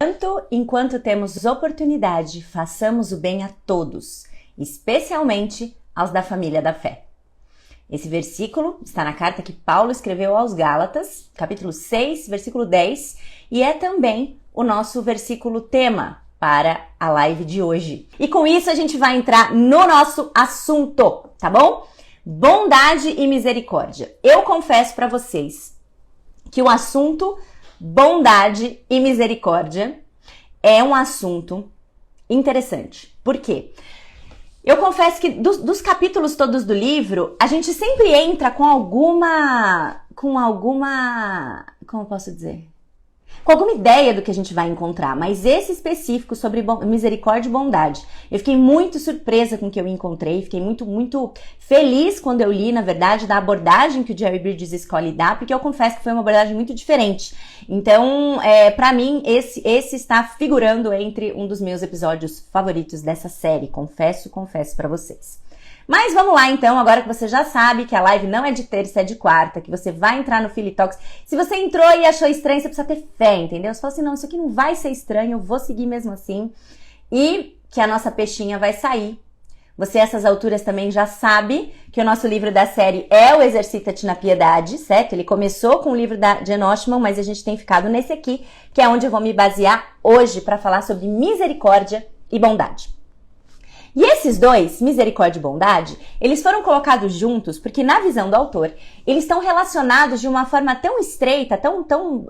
Enquanto temos oportunidade, façamos o bem a todos, especialmente aos da família da fé. Esse versículo está na carta que Paulo escreveu aos Gálatas, capítulo 6, versículo 10, e é também o nosso versículo tema para a live de hoje. E com isso a gente vai entrar no nosso assunto, tá bom? Bondade e misericórdia. Eu confesso para vocês que o assunto bondade e misericórdia é um assunto interessante. Por quê? Eu confesso que dos capítulos todos do livro, a gente sempre entra com alguma, como eu posso dizer? Com alguma ideia do que a gente vai encontrar, mas esse específico sobre misericórdia e bondade, eu fiquei muito surpresa com o que eu encontrei, fiquei muito feliz quando eu li, na verdade, da abordagem que o Jerry Bridges escolhe dar, porque eu confesso que foi uma abordagem muito diferente. Então, pra mim, esse está figurando entre um dos meus episódios favoritos dessa série, confesso pra vocês. Mas vamos lá então, agora que você já sabe que a live não é de terça, é de quarta, que você vai entrar no Philly Talks. Se você entrou e achou estranho, você precisa ter fé, entendeu? Você fala assim, não, isso aqui não vai ser estranho, eu vou seguir mesmo assim. E que a nossa peixinha vai sair. Você, a essas alturas, também já sabe que o nosso livro da série é o Exercita-te na Piedade, certo? Ele começou com o livro da Jen Oshman, mas a gente tem ficado nesse aqui, que é onde eu vou me basear hoje para falar sobre misericórdia e bondade. E esses dois, misericórdia e bondade, eles foram colocados juntos porque, na visão do autor, eles estão relacionados de uma forma tão estreita, tão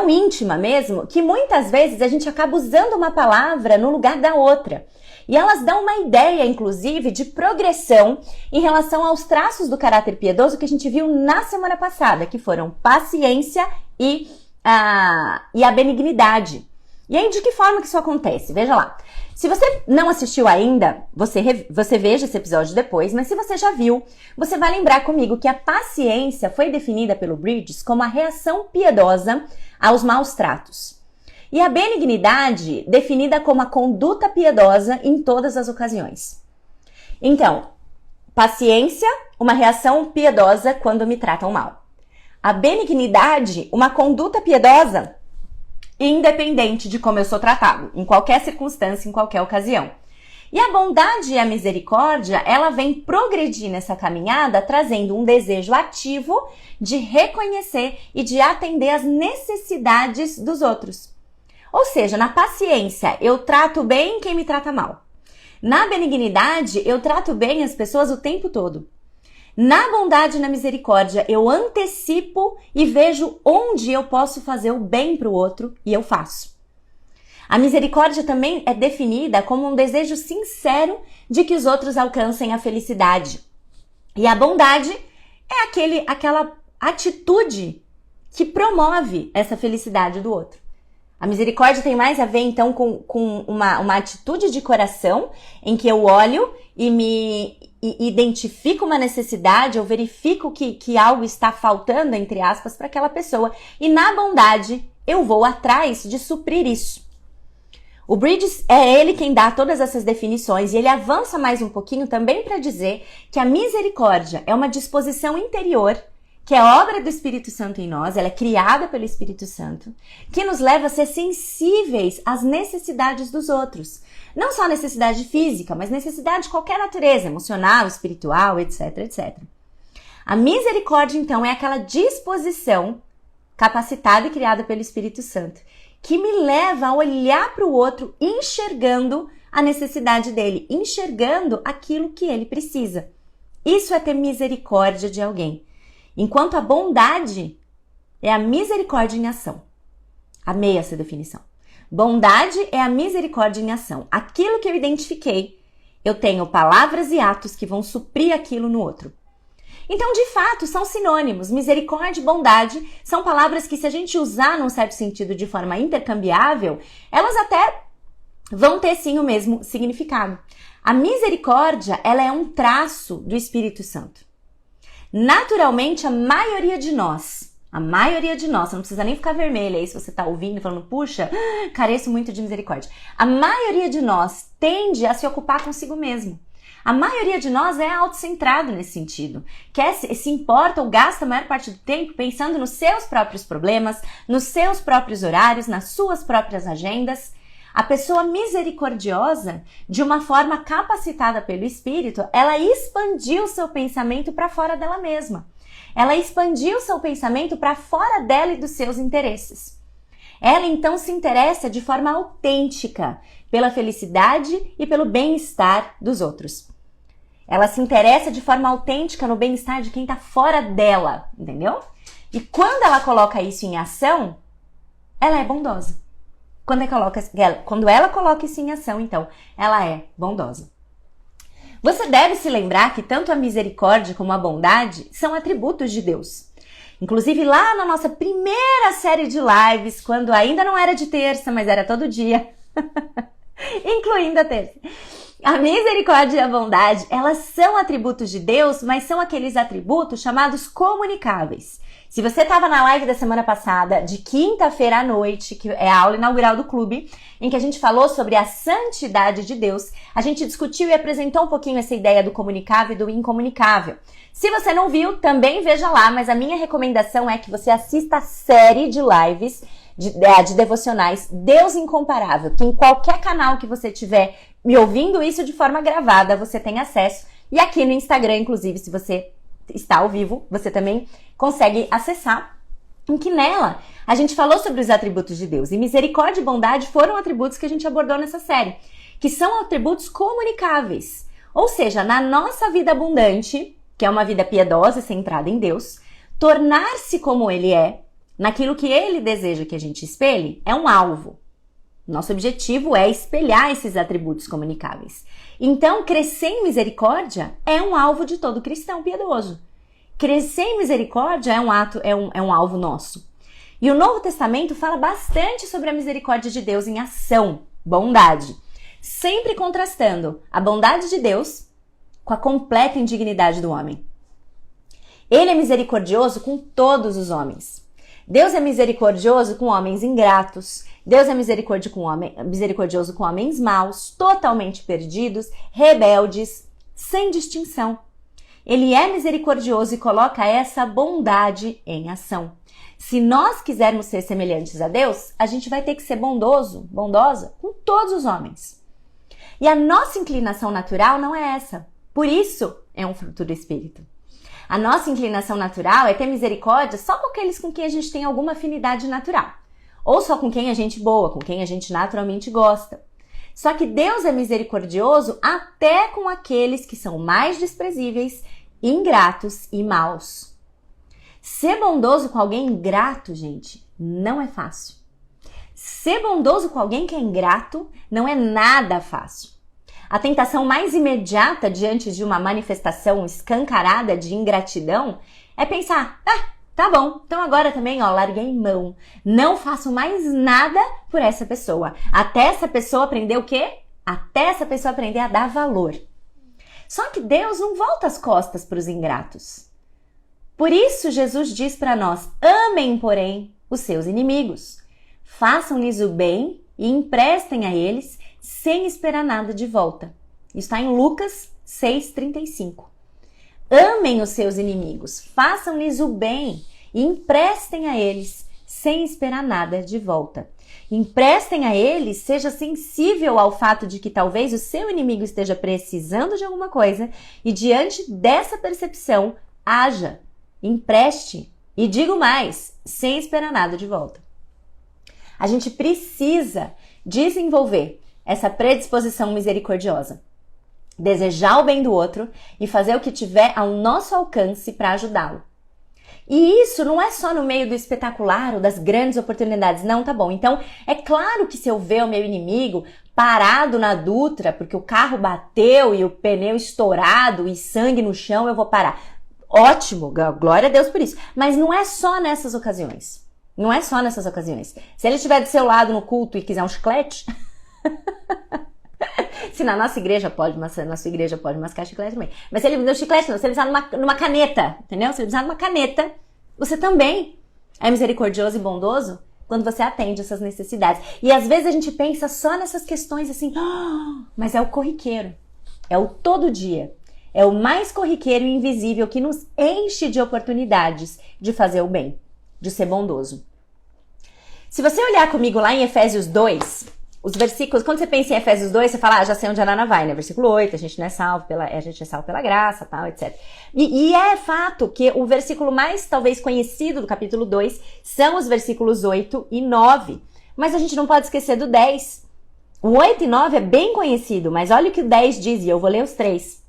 íntima mesmo, que muitas vezes a gente acaba usando uma palavra no lugar da outra. E elas dão uma ideia, inclusive, de progressão em relação aos traços do caráter piedoso que a gente viu na semana passada, que foram paciência e a benignidade. E aí, de que forma que isso acontece? Veja lá. Se você não assistiu ainda, você veja esse episódio depois, mas se você já viu, você vai lembrar comigo que a paciência foi definida pelo Bridges como a reação piedosa aos maus tratos. E a benignidade definida como a conduta piedosa em todas as ocasiões. Então, paciência, uma reação piedosa quando me tratam mal. A benignidade, uma conduta piedosa independente de como eu sou tratado, em qualquer circunstância, em qualquer ocasião. E a bondade e a misericórdia, ela vem progredir nessa caminhada, trazendo um desejo ativo de reconhecer e de atender às necessidades dos outros. Ou seja, na paciência, eu trato bem quem me trata mal. Na benignidade, eu trato bem as pessoas o tempo todo. Na bondade e na misericórdia, eu antecipo e vejo onde eu posso fazer o bem para o outro e eu faço. A misericórdia também é definida como um desejo sincero de que os outros alcancem a felicidade. E a bondade é aquela atitude que promove essa felicidade do outro. A misericórdia tem mais a ver, então, com uma atitude de coração em que eu olho e identifico uma necessidade, eu verifico que algo está faltando, entre aspas, para aquela pessoa. E na bondade, eu vou atrás de suprir isso. O Bridges é ele quem dá todas essas definições e ele avança mais um pouquinho também para dizer que a misericórdia é uma disposição interior que é obra do Espírito Santo em nós, ela é criada pelo Espírito Santo, que nos leva a ser sensíveis às necessidades dos outros. Não só a necessidade física, mas necessidade de qualquer natureza, emocional, espiritual, etc, etc. A misericórdia, então, é aquela disposição capacitada e criada pelo Espírito Santo, que me leva a olhar para o outro enxergando a necessidade dele, enxergando aquilo que ele precisa. Isso é ter misericórdia de alguém. Enquanto a bondade é a misericórdia em ação. Amei essa definição. Bondade é a misericórdia em ação. Aquilo que eu identifiquei, eu tenho palavras e atos que vão suprir aquilo no outro. Então, de fato, são sinônimos. Misericórdia e bondade são palavras que, se a gente usar num certo sentido de forma intercambiável, elas até vão ter sim o mesmo significado. A misericórdia, ela é um traço do Espírito Santo. Naturalmente, a maioria de nós, você não precisa nem ficar vermelha aí se você tá ouvindo, falando, puxa, careço muito de misericórdia. A maioria de nós tende a se ocupar consigo mesmo. A maioria de nós é autocentrado nesse sentido. Se importa ou gasta a maior parte do tempo pensando nos seus próprios problemas, nos seus próprios horários, nas suas próprias agendas. A pessoa misericordiosa, de uma forma capacitada pelo Espírito, ela expandiu seu pensamento para fora dela mesma. Ela expandiu seu pensamento para fora dela e dos seus interesses. Ela então se interessa de forma autêntica pela felicidade e pelo bem-estar dos outros. Ela se interessa de forma autêntica no bem-estar de quem está fora dela, entendeu? E quando ela coloca isso em ação, ela é bondosa. Quando ela coloca isso em ação, então, ela é bondosa. Você deve se lembrar que tanto a misericórdia como a bondade são atributos de Deus. Inclusive lá na nossa primeira série de lives, quando ainda não era de terça, mas era todo dia, incluindo a terça. A misericórdia e a bondade, elas são atributos de Deus, mas são aqueles atributos chamados comunicáveis. Se você estava na live da semana passada, de quinta-feira à noite, que é a aula inaugural do clube, em que a gente falou sobre a santidade de Deus, a gente discutiu e apresentou um pouquinho essa ideia do comunicável e do incomunicável. Se você não viu, também veja lá, mas a minha recomendação é que você assista a série de lives, de devocionais, Deus Incomparável, que em qualquer canal que você tiver me ouvindo isso de forma gravada, você tem acesso. E aqui no Instagram, inclusive, se você está ao vivo, você também consegue acessar, em que nela a gente falou sobre os atributos de Deus. E misericórdia e bondade foram atributos que a gente abordou nessa série, que são atributos comunicáveis. Ou seja, na nossa vida abundante, que é uma vida piedosa e centrada em Deus, tornar-se como Ele é, naquilo que Ele deseja que a gente espelhe, é um alvo. Nosso objetivo é espelhar esses atributos comunicáveis. Então, crescer em misericórdia é um alvo de todo cristão piedoso. Crescer em misericórdia é um alvo nosso. E o Novo Testamento fala bastante sobre a misericórdia de Deus em ação, bondade, sempre contrastando a bondade de Deus com a completa indignidade do homem. Ele é misericordioso com todos os homens. Deus é misericordioso com homens ingratos. Deus é misericordioso com homens maus, totalmente perdidos, rebeldes, sem distinção. Ele é misericordioso e coloca essa bondade em ação. Se nós quisermos ser semelhantes a Deus, a gente vai ter que ser bondosa com todos os homens. E a nossa inclinação natural não é essa. Por isso, é um fruto do Espírito. A nossa inclinação natural é ter misericórdia só com aqueles com quem a gente tem alguma afinidade natural. Ou só com quem a gente boa, com quem a gente naturalmente gosta. Só que Deus é misericordioso até com aqueles que são mais desprezíveis, ingratos e maus. Ser bondoso com alguém ingrato, gente, não é fácil. Ser bondoso com alguém que é ingrato não é nada fácil. A tentação mais imediata diante de uma manifestação escancarada de ingratidão é pensar, tá bom, então agora também, larguei mão. Não faço mais nada por essa pessoa. Até essa pessoa aprender o quê? Até essa pessoa aprender a dar valor. Só que Deus não volta as costas para os ingratos. Por isso Jesus diz para nós, amem, porém, os seus inimigos. Façam-lhes o bem e emprestem a eles sem esperar nada de volta. Isso está em Lucas 6,35. Amem os seus inimigos, façam-lhes o bem e emprestem a eles sem esperar nada de volta. Emprestem a eles, seja sensível ao fato de que talvez o seu inimigo esteja precisando de alguma coisa e diante dessa percepção, haja, empreste e digo mais, sem esperar nada de volta. A gente precisa desenvolver essa predisposição misericordiosa. Desejar o bem do outro e fazer o que tiver ao nosso alcance para ajudá-lo. E isso não é só no meio do espetacular ou das grandes oportunidades. Não, tá bom. Então, é claro que se eu ver o meu inimigo parado na Dutra porque o carro bateu e o pneu estourado e sangue no chão, eu vou parar. Ótimo, glória a Deus por isso. Mas não é só nessas ocasiões. Não é só nessas ocasiões. Se ele estiver do seu lado no culto e quiser um chiclete... Se na nossa igreja pode, mas na sua igreja pode mascar chiclete também. Mas se ele me deu chiclete, não. Se ele usar numa caneta, entendeu? Se ele usar numa caneta, você também é misericordioso e bondoso quando você atende essas necessidades. E às vezes a gente pensa só nessas questões assim, mas é o corriqueiro. é o todo dia. É o mais corriqueiro e invisível que nos enche de oportunidades de fazer o bem, de ser bondoso. Se você olhar comigo lá em Efésios 2, os versículos, quando você pensa em Efésios 2, você fala, já sei onde a Nana vai, né? Versículo 8, a gente é salvo pela graça, tal, etc. E é fato que o versículo mais, talvez, conhecido do capítulo 2 são os versículos 8 e 9. Mas a gente não pode esquecer do 10. O 8 e 9 é bem conhecido, mas olha o que o 10 diz, e eu vou ler os três.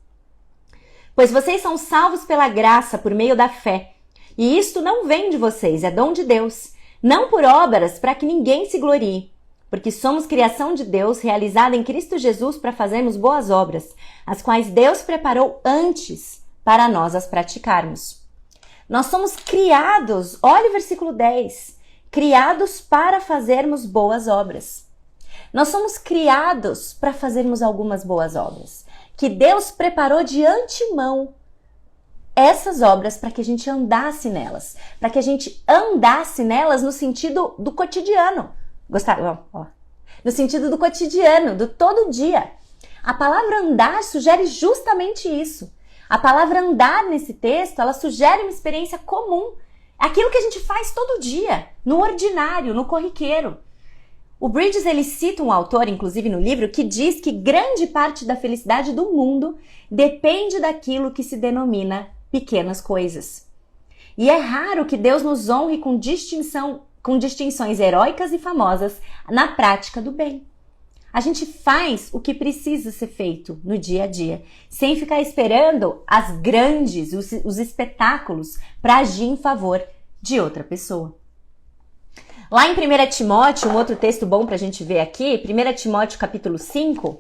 Pois vocês são salvos pela graça por meio da fé. E isto não vem de vocês, é dom de Deus. Não por obras, para que ninguém se glorie. Porque somos criação de Deus, realizada em Cristo Jesus para fazermos boas obras, as quais Deus preparou antes para nós as praticarmos. Nós somos criados, olha o versículo 10, criados para fazermos boas obras. Nós somos criados para fazermos algumas boas obras, que Deus preparou de antemão essas obras para que a gente andasse nelas, para que a gente andasse nelas no sentido do cotidiano. Gostaram? No sentido do cotidiano, do todo dia. A palavra andar sugere justamente isso. A palavra andar nesse texto, ela sugere uma experiência comum. Aquilo que a gente faz todo dia, no ordinário, no corriqueiro. O Bridges, ele cita um autor, inclusive no livro, que diz que grande parte da felicidade do mundo depende daquilo que se denomina pequenas coisas. E é raro que Deus nos honre com distinções heróicas e famosas na prática do bem. A gente faz o que precisa ser feito no dia a dia, sem ficar esperando as grandes, os espetáculos para agir em favor de outra pessoa. Lá em 1 Timóteo, um outro texto bom para a gente ver aqui, 1 Timóteo capítulo 5,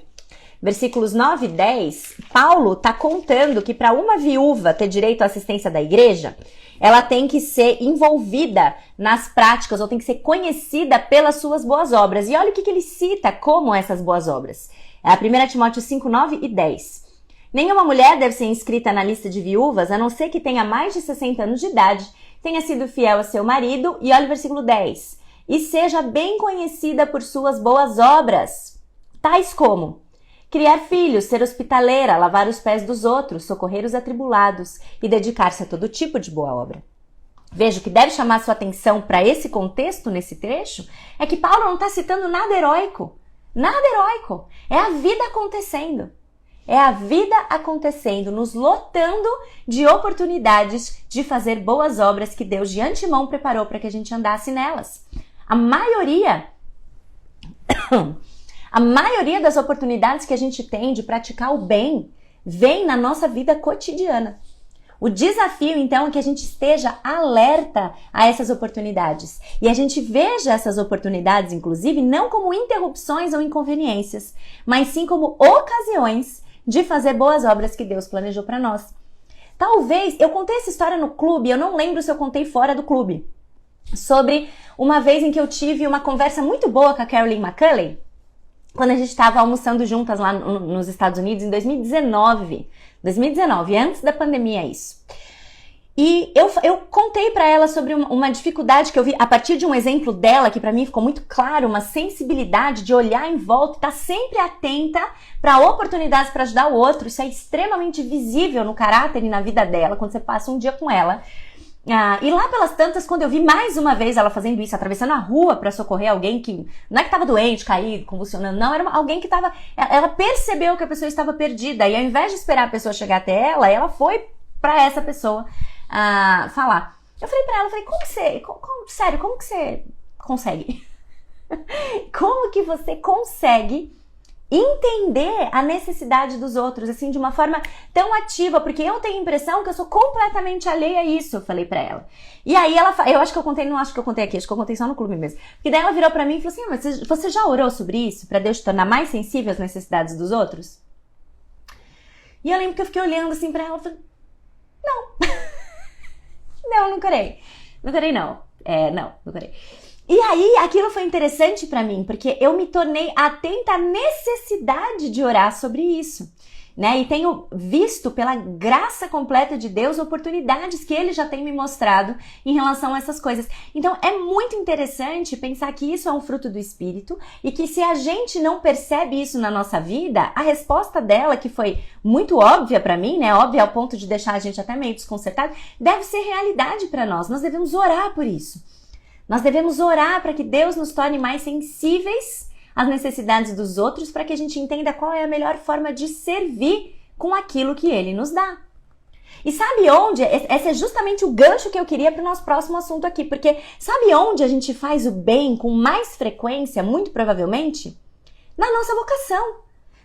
versículos 9 e 10, Paulo está contando que para uma viúva ter direito à assistência da igreja, ela tem que ser envolvida nas práticas ou tem que ser conhecida pelas suas boas obras. E olha o que ele cita como essas boas obras. É a 1 Timóteo 5, 9 e 10. Nenhuma mulher deve ser inscrita na lista de viúvas, a não ser que tenha mais de 60 anos de idade, tenha sido fiel a seu marido, e olha o versículo 10, e seja bem conhecida por suas boas obras, tais como criar filhos, ser hospitaleira, lavar os pés dos outros, socorrer os atribulados e dedicar-se a todo tipo de boa obra. Veja, o que deve chamar sua atenção para esse contexto, nesse trecho, é que Paulo não está citando nada heróico. Nada heróico. É a vida acontecendo. É a vida acontecendo, nos lotando de oportunidades de fazer boas obras que Deus de antemão preparou para que a gente andasse nelas. A maioria das oportunidades que a gente tem de praticar o bem vem na nossa vida cotidiana. O desafio, então, é que a gente esteja alerta a essas oportunidades. E a gente veja essas oportunidades, inclusive, não como interrupções ou inconveniências, mas sim como ocasiões de fazer boas obras que Deus planejou para nós. Talvez, eu contei essa história no clube, eu não lembro se eu contei fora do clube, sobre uma vez em que eu tive uma conversa muito boa com a Carolyn McCulley, quando a gente estava almoçando juntas lá nos Estados Unidos em 2019, antes da pandemia isso. E eu contei para ela sobre uma dificuldade que eu vi a partir de um exemplo dela, que para mim ficou muito claro, uma sensibilidade de olhar em volta, estar sempre atenta para oportunidades para ajudar o outro. Isso é extremamente visível no caráter e na vida dela, quando você passa um dia com ela. E lá pelas tantas, quando eu vi mais uma vez ela fazendo isso, atravessando a rua para socorrer alguém que não é que estava doente, caído, convulsionando, não, era alguém que estava, ela percebeu que a pessoa estava perdida e ao invés de esperar a pessoa chegar até ela foi para essa pessoa falar. Eu falei para ela, como que você consegue? Como que você consegue entender a necessidade dos outros, assim, de uma forma tão ativa, porque eu tenho a impressão que eu sou completamente alheia a isso, eu falei pra ela. E aí eu acho que eu contei, não acho que eu contei aqui, acho que eu contei só no clube mesmo. Porque daí ela virou pra mim e falou assim, mas você já orou sobre isso, pra Deus te tornar mais sensível às necessidades dos outros? E eu lembro que eu fiquei olhando assim pra ela e falei, não. Não orei. Não orei, não. Não orei. E aí, aquilo foi interessante pra mim, porque eu me tornei atenta à necessidade de orar sobre isso. né? E tenho visto pela graça completa de Deus oportunidades que Ele já tem me mostrado em relação a essas coisas. Então é muito interessante pensar que isso é um fruto do Espírito e que se a gente não percebe isso na nossa vida, a resposta dela, que foi muito óbvia para mim, né? Óbvia ao ponto de deixar a gente até meio desconcertado, deve ser realidade para nós. Nós devemos orar por isso. Nós devemos orar para que Deus nos torne mais sensíveis às necessidades dos outros, para que a gente entenda qual é a melhor forma de servir com aquilo que Ele nos dá. E sabe onde? Esse é justamente o gancho que eu queria para o nosso próximo assunto aqui, porque sabe onde a gente faz o bem com mais frequência, muito provavelmente? Na nossa vocação,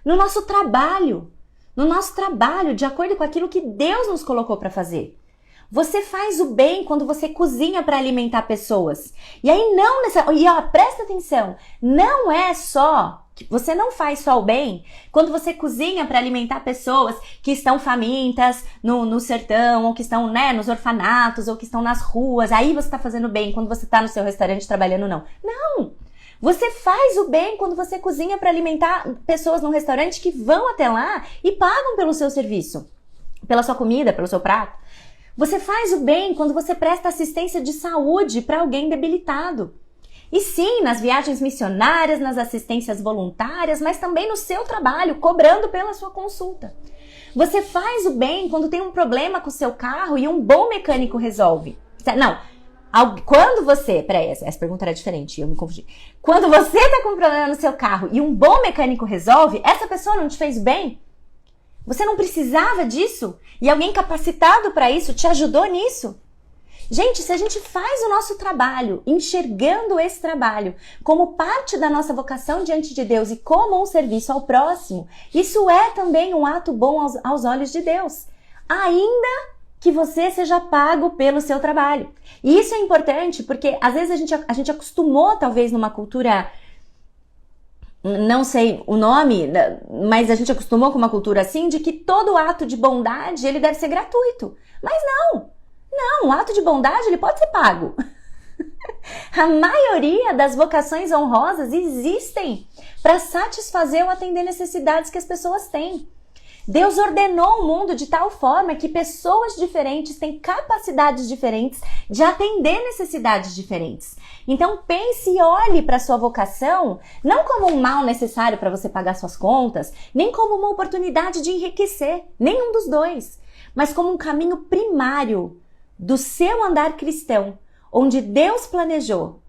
no nosso trabalho, de acordo com aquilo que Deus nos colocou para fazer. Você faz o bem quando você cozinha para alimentar pessoas. E aí presta atenção, não é só, você não faz só o bem quando você cozinha para alimentar pessoas que estão famintas no sertão, ou que estão, né, nos orfanatos, ou que estão nas ruas. Aí você está fazendo bem quando você está no seu restaurante trabalhando, não. Não! Você faz o bem quando você cozinha para alimentar pessoas num restaurante que vão até lá e pagam pelo seu serviço, pela sua comida, pelo seu prato. Você faz o bem quando você presta assistência de saúde para alguém debilitado. E sim, nas viagens missionárias, nas assistências voluntárias, mas também no seu trabalho, cobrando pela sua consulta. Você faz o bem quando tem um problema com o seu carro e um bom mecânico resolve. Não, quando você... Peraí, essa pergunta era diferente, eu me confundi. Quando você está com um problema no seu carro e um bom mecânico resolve, essa pessoa não te fez bem? Você não precisava disso? E alguém capacitado para isso te ajudou nisso? Gente, se a gente faz o nosso trabalho, enxergando esse trabalho como parte da nossa vocação diante de Deus e como um serviço ao próximo, isso é também um ato bom aos olhos de Deus. Ainda que você seja pago pelo seu trabalho. E isso é importante porque às vezes a gente acostumou, talvez numa cultura... não sei o nome, mas a gente acostumou com uma cultura assim de que todo ato de bondade ele deve ser gratuito. Mas não, o ato de bondade ele pode ser pago. A maioria das vocações honrosas existem para satisfazer ou atender necessidades que as pessoas têm. Deus ordenou o mundo de tal forma que pessoas diferentes têm capacidades diferentes de atender necessidades diferentes. Então pense e olhe para a sua vocação não como um mal necessário para você pagar suas contas, nem como uma oportunidade de enriquecer, nenhum dos dois, mas como um caminho primário do seu andar cristão, onde Deus planejou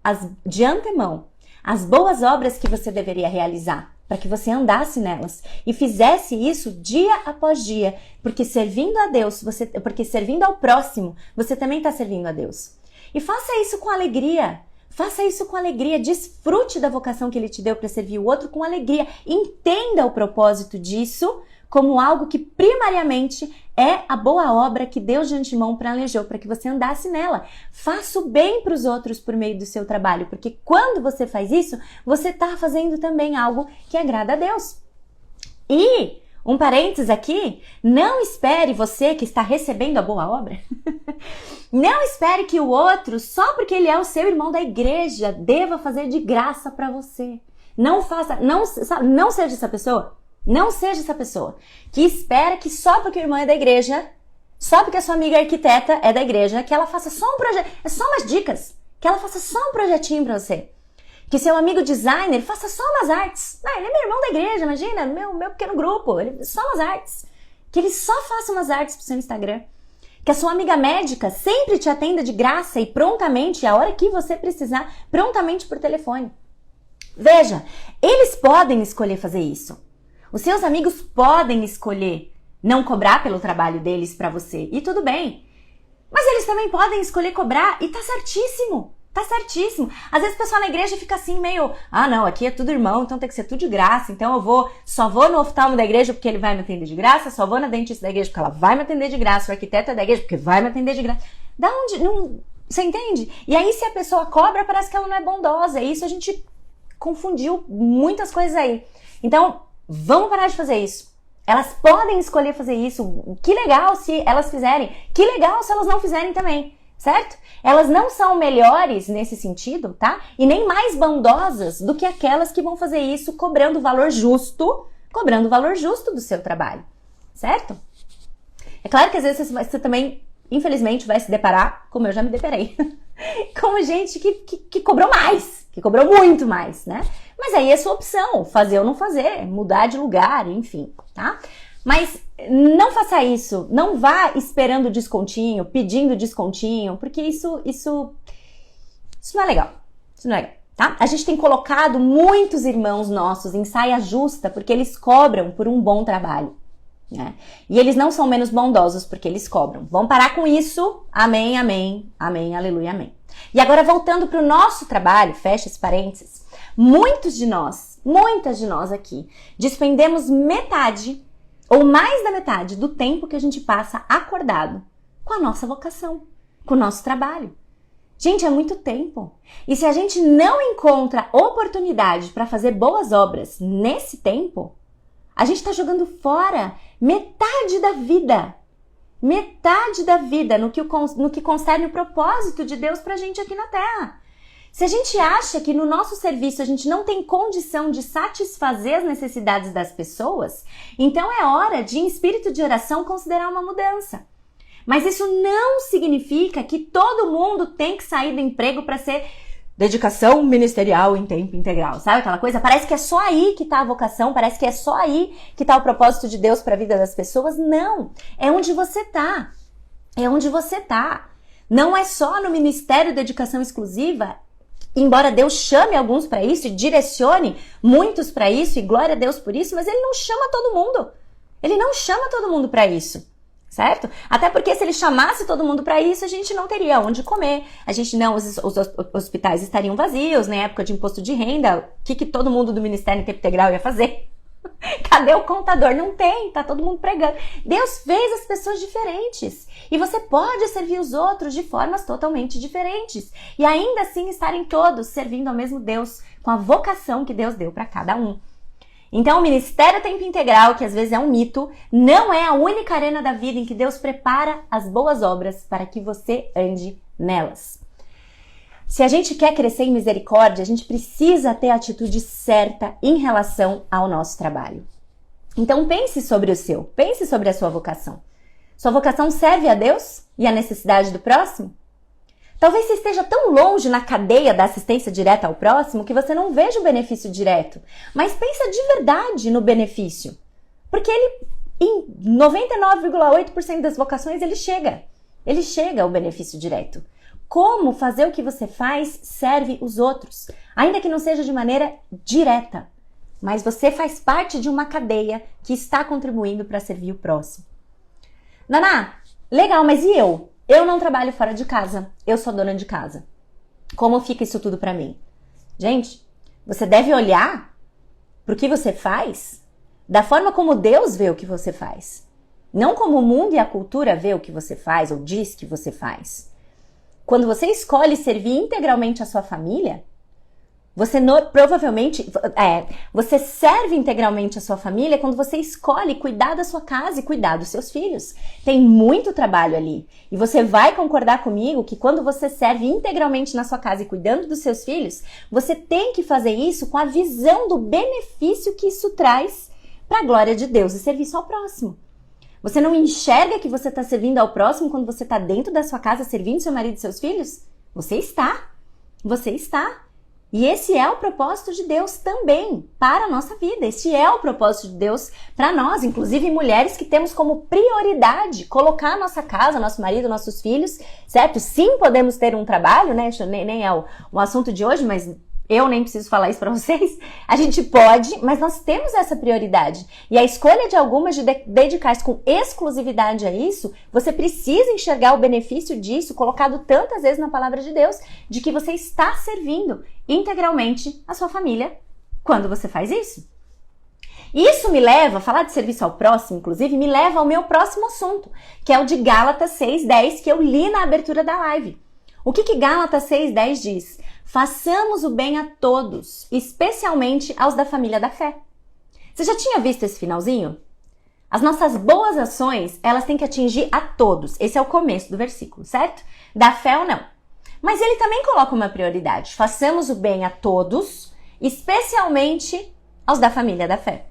de antemão as boas obras que você deveria realizar, para que você andasse nelas e fizesse isso dia após dia, porque servindo a Deus, porque servindo ao próximo, você também está servindo a Deus. E faça isso com alegria. Faça isso com alegria, desfrute da vocação que Ele te deu para servir o outro com alegria. Entenda o propósito disso como algo que primariamente é a boa obra que Deus de antemão planejou para que você andasse nela. Faça o bem para os outros por meio do seu trabalho, porque quando você faz isso, você está fazendo também algo que agrada a Deus. E, um parênteses aqui, não espere você que está recebendo a boa obra, não espere que o outro, só porque ele é o seu irmão da igreja, deva fazer de graça para você. Não seja essa pessoa. Não seja essa pessoa que espera que só porque o irmão é da igreja, só porque a sua amiga arquiteta é da igreja, que ela faça só um projeto, é só umas dicas, que ela faça só um projetinho pra você. Que seu amigo designer faça só umas artes. Ele é meu irmão da igreja, imagina, meu pequeno grupo, só umas artes. Que ele só faça umas artes pro seu Instagram. Que a sua amiga médica sempre te atenda de graça e prontamente, a hora que você precisar, prontamente por telefone. Veja, eles podem escolher fazer isso. Os seus amigos podem escolher não cobrar pelo trabalho deles pra você. E tudo bem. Mas eles também podem escolher cobrar e tá certíssimo. Tá certíssimo. Às vezes o pessoal na igreja fica assim meio... não, aqui é tudo irmão, então tem que ser tudo de graça. Então só vou no oftalmo da igreja porque ele vai me atender de graça. Só vou na dentista da igreja porque ela vai me atender de graça. O arquiteto é da igreja porque vai me atender de graça. Da onde? Não, você entende? E aí se a pessoa cobra, parece que ela não é bondosa. E isso a gente confundiu muitas coisas aí. Então... vamos parar de fazer isso. Elas podem escolher fazer isso. Que legal se elas fizerem. Que legal se elas não fizerem também. Certo? Elas não são melhores nesse sentido, tá? E nem mais bondosas do que aquelas que vão fazer isso cobrando o valor justo do seu trabalho. certo? É claro que às vezes você também, infelizmente, vai se deparar, como eu já me deparei, com gente que cobrou mais, que cobrou muito mais, né? Mas aí é sua opção, fazer ou não fazer, mudar de lugar, enfim, tá? Mas não faça isso, não vá esperando descontinho, pedindo descontinho, porque isso não é legal, isso não é legal, tá? A gente tem colocado muitos irmãos nossos em saia justa porque eles cobram por um bom trabalho, né? E eles não são menos bondosos porque eles cobram. Vamos parar com isso, amém, amém, amém, aleluia, amém. E agora voltando para o nosso trabalho, fecha esse parênteses, muitas de nós aqui, despendemos metade ou mais da metade do tempo que a gente passa acordado com a nossa vocação, com o nosso trabalho. Gente, é muito tempo. E se a gente não encontra oportunidade para fazer boas obras nesse tempo, a gente está jogando fora metade da vida. Metade da vida no que concerne o propósito de Deus para a gente aqui na Terra. Se a gente acha que no nosso serviço a gente não tem condição de satisfazer as necessidades das pessoas, então é hora de, em espírito de oração, considerar uma mudança. Mas isso não significa que todo mundo tem que sair do emprego para ser dedicação ministerial em tempo integral. Sabe aquela coisa? Parece que é só aí que está a vocação, parece que é só aí que está o propósito de Deus para a vida das pessoas. Não, é onde você está. É onde você está. Não é só no ministério de dedicação exclusiva, embora Deus chame alguns para isso e direcione muitos para isso, e glória a Deus por isso, mas Ele não chama todo mundo. Ele não chama todo mundo para isso, certo? Até porque se Ele chamasse todo mundo para isso, a gente não teria onde comer, os hospitais estariam vazios, na época de imposto de renda, o que todo mundo do Ministério em Tempo Integral ia fazer? Cadê o contador? Não tem, tá todo mundo pregando. Deus fez as pessoas diferentes e você pode servir os outros de formas totalmente diferentes e ainda assim estarem todos servindo ao mesmo Deus com a vocação que Deus deu para cada um. Então o Ministério Tempo Integral, que às vezes é um mito, não é a única arena da vida em que Deus prepara as boas obras para que você ande nelas. Se a gente quer crescer em misericórdia, a gente precisa ter a atitude certa em relação ao nosso trabalho. Então pense sobre pense sobre a sua vocação. Sua vocação serve a Deus e a necessidade do próximo? Talvez você esteja tão longe na cadeia da assistência direta ao próximo que você não veja o benefício direto. Mas pensa de verdade no benefício. Porque ele, em 99,8% das vocações, ele chega ao benefício direto. Como fazer o que você faz serve os outros, ainda que não seja de maneira direta, mas você faz parte de uma cadeia que está contribuindo para servir o próximo. Naná, legal, mas e eu? Eu não trabalho fora de casa, eu sou dona de casa. Como fica isso tudo para mim? Gente, você deve olhar para o que você faz da forma como Deus vê o que você faz, não como o mundo e a cultura vê o que você faz ou diz que você faz. Quando você escolhe servir integralmente a sua família, você serve integralmente a sua família quando você escolhe cuidar da sua casa e cuidar dos seus filhos. Tem muito trabalho ali. E você vai concordar comigo que quando você serve integralmente na sua casa e cuidando dos seus filhos, você tem que fazer isso com a visão do benefício que isso traz para a glória de Deus e serviço ao próximo. Você não enxerga que você está servindo ao próximo quando você está dentro da sua casa servindo seu marido e seus filhos? Você está. Você está. E esse é o propósito de Deus também para a nossa vida. Esse é o propósito de Deus para nós, inclusive mulheres que temos como prioridade colocar a nossa casa, nosso marido, nossos filhos, certo? Sim, podemos ter um trabalho, né? Nem é o assunto de hoje, mas eu nem preciso falar isso para vocês. A gente pode, mas nós temos essa prioridade. E a escolha de algumas de dedicar-se com exclusividade a isso, você precisa enxergar o benefício disso, colocado tantas vezes na palavra de Deus, de que você está servindo integralmente a sua família quando você faz isso. Isso me leva, falar de serviço ao próximo, inclusive, me leva ao meu próximo assunto, que é o de Gálatas 6:10, que eu li na abertura da live. O que Gálatas 6:10 diz? Façamos o bem a todos, especialmente aos da família da fé. Você já tinha visto esse finalzinho? As nossas boas ações, elas têm que atingir a todos. Esse é o começo do versículo, certo? Da fé ou não. Mas ele também coloca uma prioridade. Façamos o bem a todos, especialmente aos da família da fé.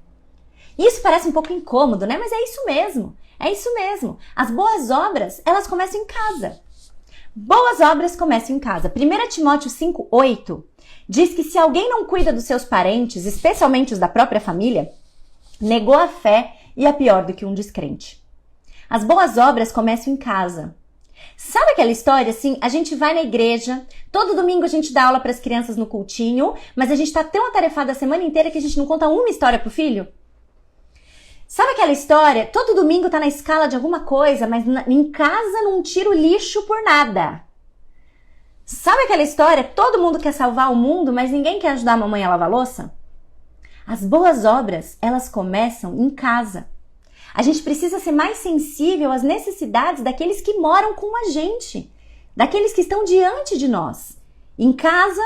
E isso parece um pouco incômodo, né? Mas é isso mesmo. É isso mesmo. As boas obras, elas começam em casa. Boas obras começam em casa. 1 Timóteo 5:8 diz que se alguém não cuida dos seus parentes, especialmente os da própria família, negou a fé e é pior do que um descrente. As boas obras começam em casa. Sabe aquela história assim, a gente vai na igreja, todo domingo a gente dá aula para as crianças no cultinho, mas a gente tá tão atarefado a semana inteira que a gente não conta uma história pro filho? Sabe aquela história, todo domingo tá na escala de alguma coisa, mas em casa não tira o lixo por nada? Sabe aquela história, todo mundo quer salvar o mundo, mas ninguém quer ajudar a mamãe a lavar a louça? As boas obras, elas começam em casa. A gente precisa ser mais sensível às necessidades daqueles que moram com a gente, daqueles que estão diante de nós. Em casa,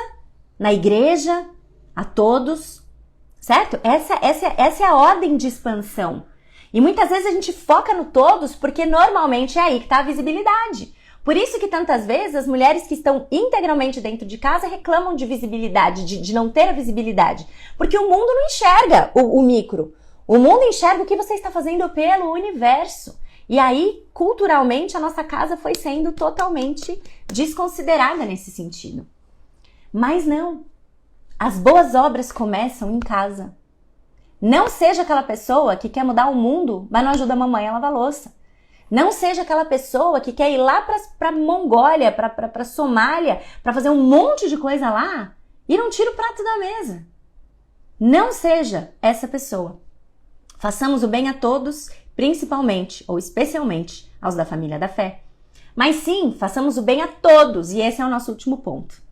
na igreja, a todos, certo? Essa é a ordem de expansão. E muitas vezes a gente foca no todos porque normalmente é aí que está a visibilidade. Por isso que tantas vezes as mulheres que estão integralmente dentro de casa reclamam de visibilidade, de não ter a visibilidade. Porque o mundo não enxerga o micro. O mundo enxerga o que você está fazendo pelo universo. E aí, culturalmente, a nossa casa foi sendo totalmente desconsiderada nesse sentido. Mas não. As boas obras começam em casa. Não seja aquela pessoa que quer mudar o mundo, mas não ajuda a mamãe a lavar a louça. Não seja aquela pessoa que quer ir lá para Mongólia, para Somália, para fazer um monte de coisa lá e não tira o prato da mesa. Não seja essa pessoa. Façamos o bem a todos, principalmente ou especialmente aos da família da fé. Mas sim, façamos o bem a todos, e esse é o nosso último ponto.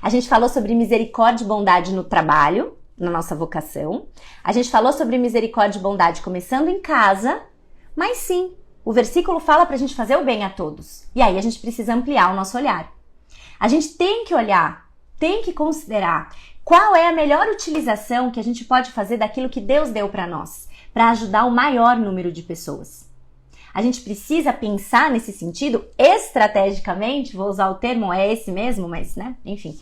A gente falou sobre misericórdia e bondade no trabalho, na nossa vocação. A gente falou sobre misericórdia e bondade começando em casa, mas sim, o versículo fala para a gente fazer o bem a todos. E aí a gente precisa ampliar o nosso olhar. A gente tem que olhar, tem que considerar qual é a melhor utilização que a gente pode fazer daquilo que Deus deu para nós, para ajudar o maior número de pessoas. A gente precisa pensar nesse sentido estrategicamente, vou usar o termo, é esse mesmo, mas, né, enfim,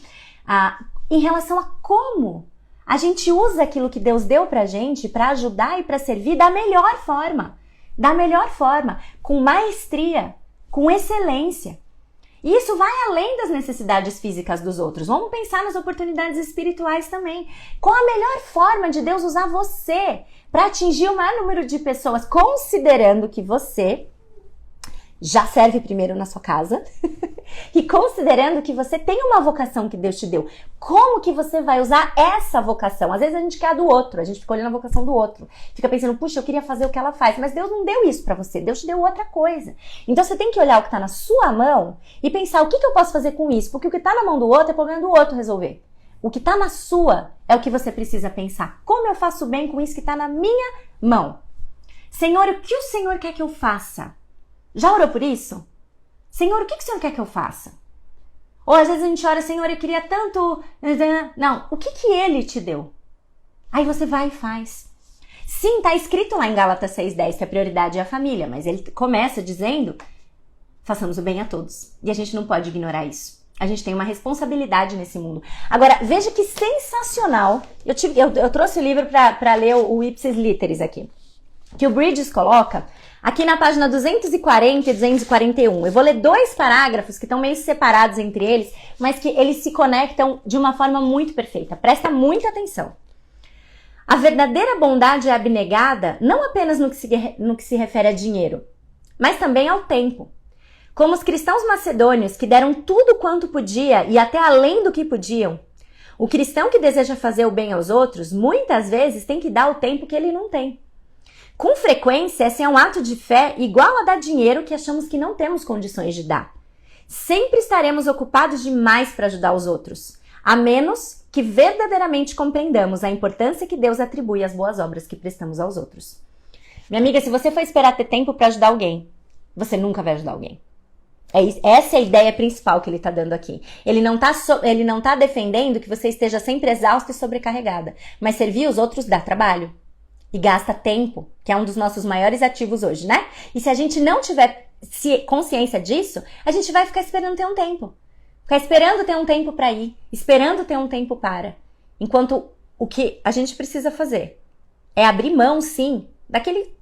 em relação a como a gente usa aquilo que Deus deu pra gente para ajudar e para servir da melhor forma, com maestria, com excelência. E isso vai além das necessidades físicas dos outros. Vamos pensar nas oportunidades espirituais também. Qual a melhor forma de Deus usar você para atingir o maior número de pessoas, considerando que você já serve primeiro na sua casa e considerando que você tem uma vocação que Deus te deu. Como que você vai usar essa vocação? Às vezes a gente quer a do outro, a gente fica olhando a vocação do outro, fica pensando, puxa, eu queria fazer o que ela faz, mas Deus não deu isso pra você, Deus te deu outra coisa. Então você tem que olhar o que tá na sua mão e pensar, o que eu posso fazer com isso? Porque o que tá na mão do outro é problema do outro resolver. O que tá na sua é o que você precisa pensar. Como eu faço bem com isso que tá na minha mão? Senhor, o que o Senhor quer que eu faça? Já orou por isso? Senhor, o que o Senhor quer que eu faça? Ou às vezes a gente ora, Senhor, eu queria tanto... Não, o que Ele te deu? Aí você vai e faz. Sim, tá escrito lá em Gálatas 6:10 que a prioridade é a família, mas ele começa dizendo, façamos o bem a todos. E a gente não pode ignorar isso. A gente tem uma responsabilidade nesse mundo. Agora, veja que sensacional. Eu trouxe o livro para ler o Ipsis Literis aqui. Que o Bridges coloca aqui na página 240 e 241. Eu vou ler 2 parágrafos que estão meio separados entre eles, mas que eles se conectam de uma forma muito perfeita. Presta muita atenção. A verdadeira bondade é abnegada não apenas no que se refere a dinheiro, mas também ao tempo. Como os cristãos macedônios que deram tudo quanto podia e até além do que podiam, o cristão que deseja fazer o bem aos outros, muitas vezes tem que dar o tempo que ele não tem. Com frequência, esse é um ato de fé igual a dar dinheiro que achamos que não temos condições de dar. Sempre estaremos ocupados demais para ajudar os outros, a menos que verdadeiramente compreendamos a importância que Deus atribui às boas obras que prestamos aos outros. Minha amiga, se você for esperar ter tempo para ajudar alguém, você nunca vai ajudar alguém. Essa é a ideia principal que ele está dando aqui. Ele não tá defendendo que você esteja sempre exausta e sobrecarregada, mas servir os outros dá trabalho. E gasta tempo, que é um dos nossos maiores ativos hoje, né? E se a gente não tiver consciência disso, a gente vai ficar esperando ter um tempo. Ficar esperando ter um tempo para ir, esperando ter um tempo para. Enquanto o que a gente precisa fazer é abrir mão, sim, daquele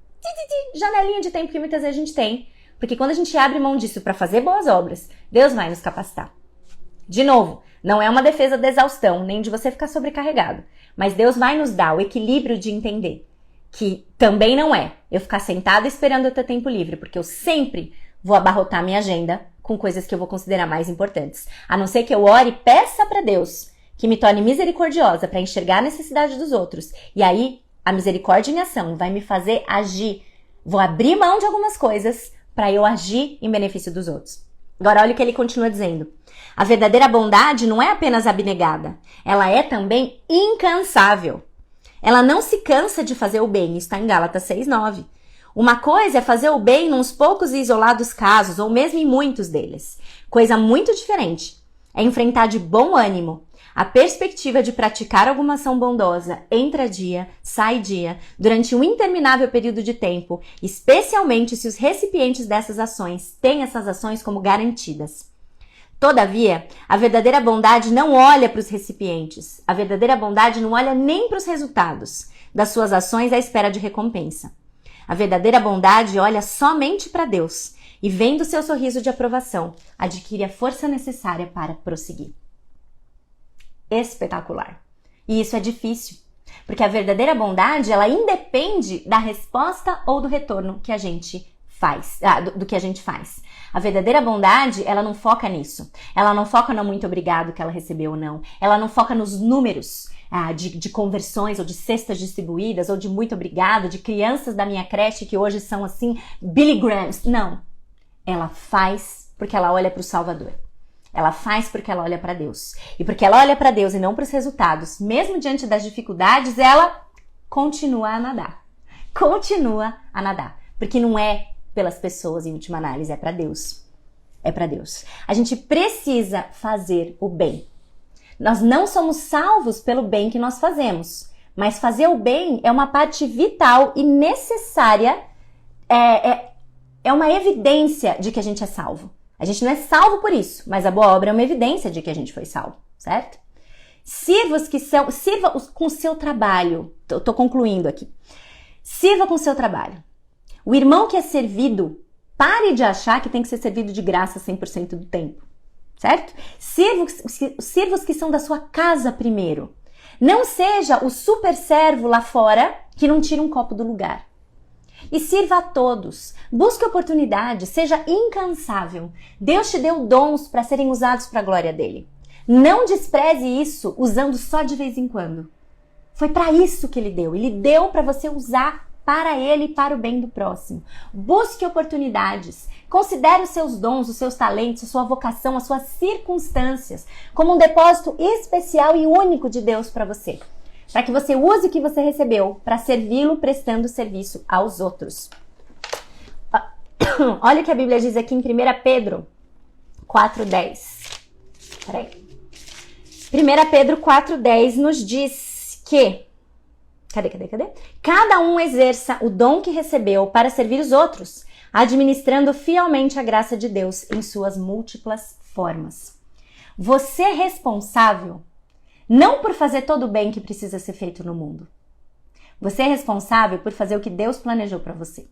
janelinha de tempo que muitas vezes a gente tem. Porque quando a gente abre mão disso para fazer boas obras, Deus vai nos capacitar. De novo, não é uma defesa da exaustão, nem de você ficar sobrecarregado. Mas Deus vai nos dar o equilíbrio de entender que também não é eu ficar sentado esperando eu ter tempo livre, porque eu sempre vou abarrotar minha agenda com coisas que eu vou considerar mais importantes. A não ser que eu ore e peça para Deus que me torne misericordiosa para enxergar a necessidade dos outros. E aí, a misericórdia em ação vai me fazer agir. Vou abrir mão de algumas coisas para eu agir em benefício dos outros. Agora, olha o que ele continua dizendo. A verdadeira bondade não é apenas abnegada, ela é também incansável. Ela não se cansa de fazer o bem, está em Gálatas 6:9. Uma coisa é fazer o bem nos poucos e isolados casos, ou mesmo em muitos deles. Coisa muito diferente é enfrentar de bom ânimo a perspectiva de praticar alguma ação bondosa, entra dia, sai dia, durante um interminável período de tempo, especialmente se os recipientes dessas ações têm essas ações como garantidas. Todavia, a verdadeira bondade não olha para os recipientes. A verdadeira bondade não olha nem para os resultados das suas ações à espera de recompensa. A verdadeira bondade olha somente para Deus e, vendo seu sorriso de aprovação, adquire a força necessária para prosseguir. Espetacular. E isso é difícil, porque a verdadeira bondade, ela independe da resposta ou do retorno que a gente faz, do que a gente faz. A verdadeira bondade, ela não foca nisso. Ela não foca no muito obrigado que ela recebeu ou não. Ela não foca nos números de conversões ou de cestas distribuídas ou de muito obrigado, de crianças da minha creche que hoje são assim, Billy Grahams. Não. Ela faz porque ela olha para o Salvador. Ela faz porque ela olha para Deus. E porque ela olha para Deus e não para os resultados, mesmo diante das dificuldades, ela continua a nadar. Continua a nadar. Porque não é pelas pessoas, em última análise, é para Deus. É para Deus. A gente precisa fazer o bem. Nós não somos salvos pelo bem que nós fazemos, mas fazer o bem é uma parte vital e necessária, é uma evidência de que a gente é salvo. A gente não é salvo por isso, mas a boa obra é uma evidência de que a gente foi salvo, certo? Sirva com o seu trabalho. Tô concluindo aqui. Sirva com o seu trabalho. O irmão que é servido, pare de achar que tem que ser servido de graça 100% do tempo, certo? Sirva os que são da sua casa primeiro. Não seja o super servo lá fora que não tira um copo do lugar. E sirva a todos. Busque oportunidade, seja incansável. Deus te deu dons para serem usados para a glória dele. Não despreze isso usando só de vez em quando. Foi para isso que ele deu. Ele deu para você usar para ele e para o bem do próximo. Busque oportunidades. Considere os seus dons, os seus talentos, a sua vocação, as suas circunstâncias como um depósito especial e único de Deus para você. Para que você use o que você recebeu para servi-lo prestando serviço aos outros. Olha o que a Bíblia diz aqui em 1 Pedro 4:10. Peraí. 1 Pedro 4:10 nos diz que... Cadê? Cada um exerça o dom que recebeu para servir os outros, administrando fielmente a graça de Deus em suas múltiplas formas. Você é responsável não por fazer todo o bem que precisa ser feito no mundo. Você é responsável por fazer o que Deus planejou para você.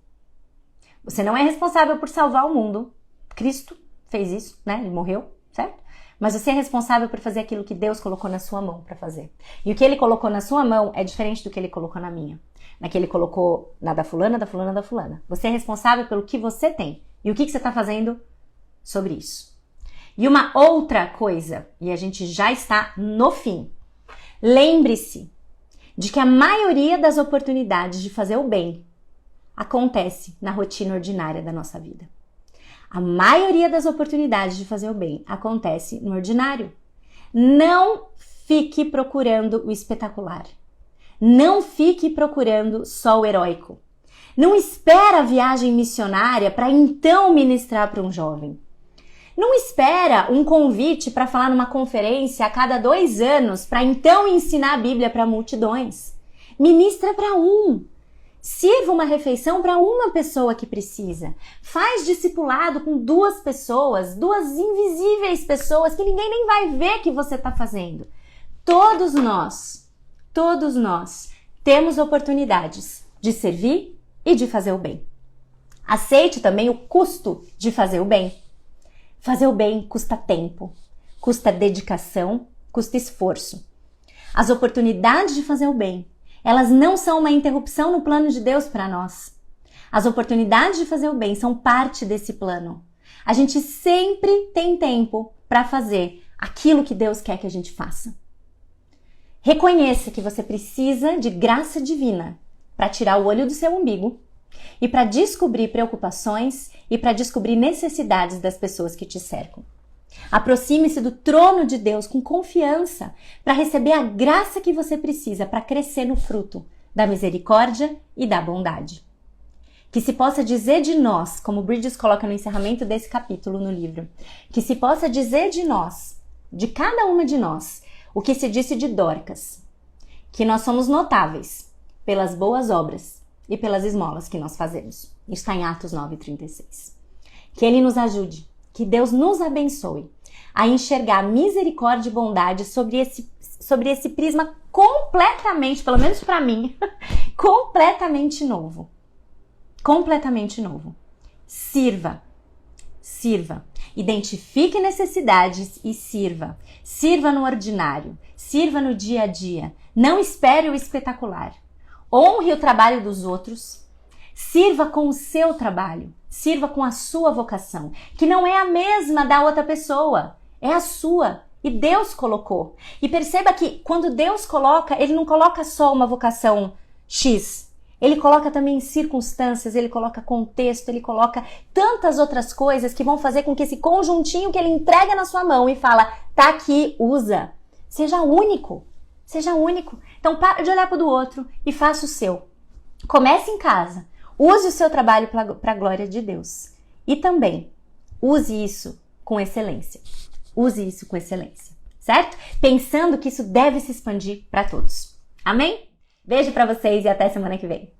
Você não é responsável por salvar o mundo. Cristo fez isso, né? Ele morreu, certo? Mas você é responsável por fazer aquilo que Deus colocou na sua mão para fazer. E o que ele colocou na sua mão é diferente do que ele colocou na minha. Na que ele colocou na da fulana, da fulana, da fulana. Você é responsável pelo que você tem. E o que você está fazendo sobre isso? E uma outra coisa, e a gente já está no fim. Lembre-se de que a maioria das oportunidades de fazer o bem acontece na rotina ordinária da nossa vida. A maioria das oportunidades de fazer o bem acontece no ordinário. Não fique procurando o espetacular. Não fique procurando só o heróico. Não espera a viagem missionária para então ministrar para um jovem. Não espera um convite para falar numa conferência a cada 2 anos para então ensinar a Bíblia para multidões. Ministra para um. Sirva uma refeição para uma pessoa que precisa. Faz discipulado com 2 pessoas, 2 invisíveis pessoas que ninguém nem vai ver que você está fazendo. Todos nós temos oportunidades de servir e de fazer o bem. Aceite também o custo de fazer o bem. Fazer o bem custa tempo, custa dedicação, custa esforço. As oportunidades de fazer o bem, elas não são uma interrupção no plano de Deus para nós. As oportunidades de fazer o bem são parte desse plano. A gente sempre tem tempo para fazer aquilo que Deus quer que a gente faça. Reconheça que você precisa de graça divina para tirar o olho do seu umbigo e para descobrir preocupações e para descobrir necessidades das pessoas que te cercam. Aproxime-se do trono de Deus com confiança para receber a graça que você precisa para crescer no fruto da misericórdia e da bondade. Que se possa dizer de nós, como Bridges coloca no encerramento desse capítulo no livro, que se possa dizer de nós, de cada uma de nós, o que se disse de Dorcas, que nós somos notáveis pelas boas obras e pelas esmolas que nós fazemos. Isso está em Atos 9:36. Que Ele nos ajude, que Deus nos abençoe a enxergar misericórdia e bondade sobre esse prisma completamente, pelo menos para mim, completamente novo. Completamente novo. Sirva. Identifique necessidades e sirva. Sirva no ordinário. Sirva no dia a dia. Não espere o espetacular. Honre o trabalho dos outros. Sirva com o seu trabalho. Sirva com a sua vocação, que não é a mesma da outra pessoa. É a sua. E Deus colocou. E perceba que quando Deus coloca, Ele não coloca só uma vocação X. Ele coloca também circunstâncias, Ele coloca contexto, Ele coloca tantas outras coisas que vão fazer com que esse conjuntinho que Ele entrega na sua mão e fala, tá aqui, usa. Seja único. Seja único. Então para de olhar para o do outro e faça o seu. Comece em casa. Use o seu trabalho para a glória de Deus. E também, use isso com excelência. Use isso com excelência. Certo? Pensando que isso deve se expandir para todos. Amém? Beijo para vocês e até semana que vem.